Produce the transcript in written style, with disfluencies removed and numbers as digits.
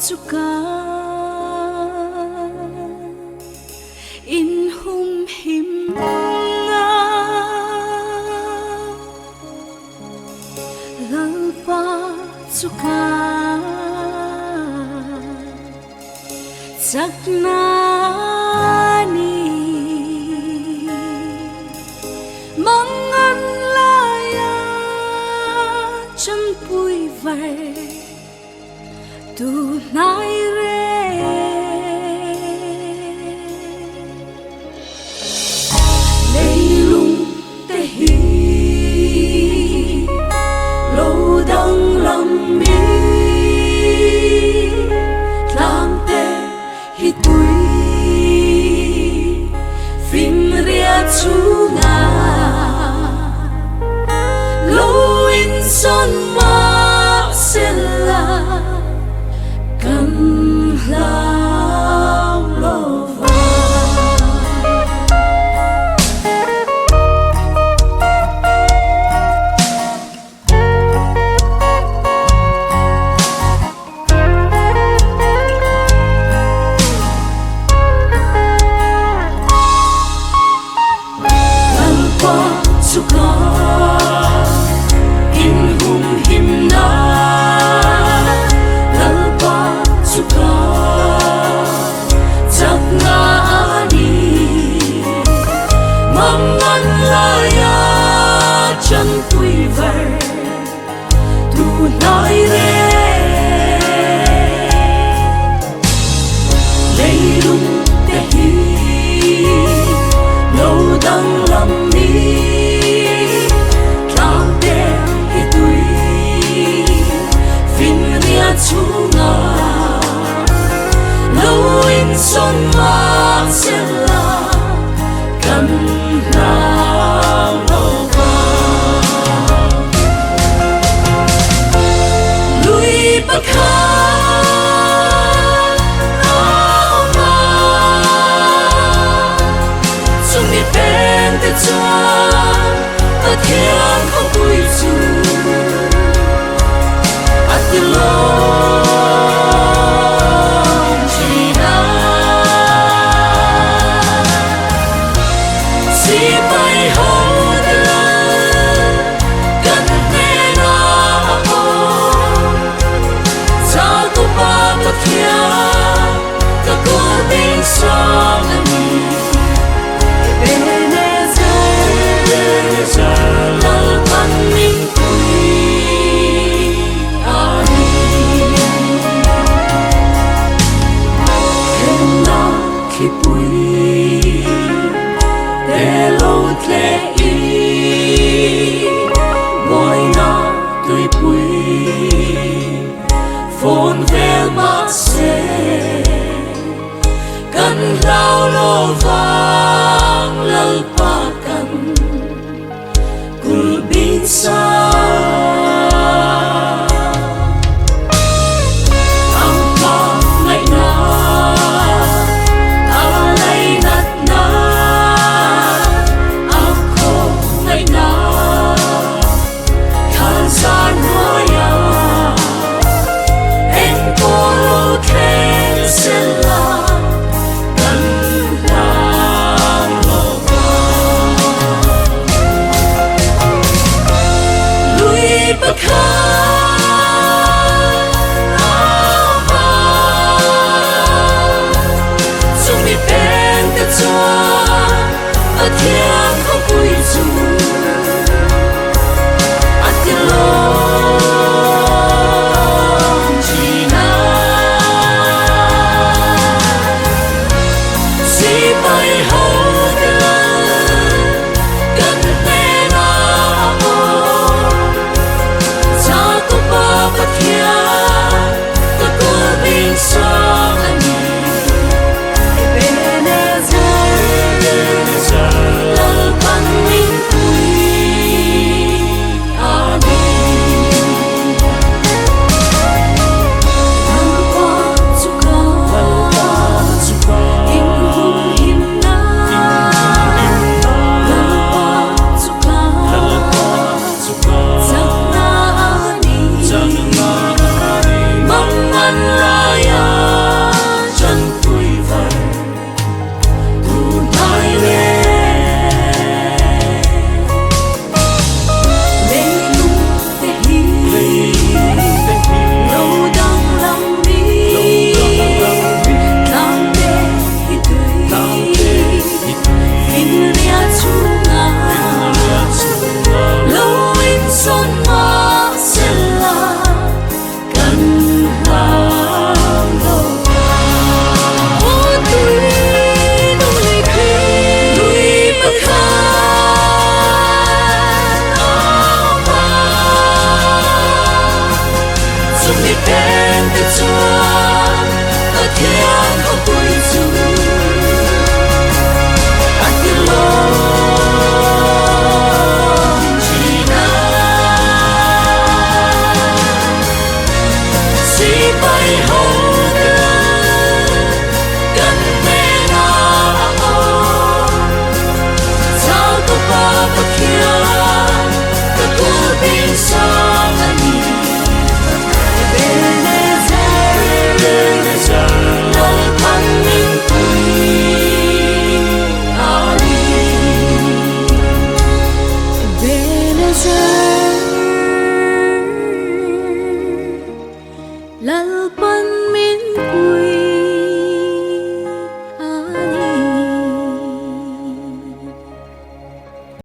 chuka in hum him nga lalpa chuka chakna ni mangan laya chân pui vầy tu nai re lei lung te hi lâu đăng lam mi lam te hi tui phim ria chu nga lâu in son ma se la cầm lao lô va lalpa chuka in hum him na chân tui vơi tu nói re lấy lung te hi lâu đăng lam mi lam te hi tui phim ria chu nga lâu in son ma se la cầm lao lô bakha ma sung mi pen te chuan ta thian không vui chu atilong chi na si pai ho de la kan te na mo kia ta có tiếng song ani Ebenezer lal pan min tui ani kena ki pui te lo tle i moi na tui pui phone vel ma se kan lao lo va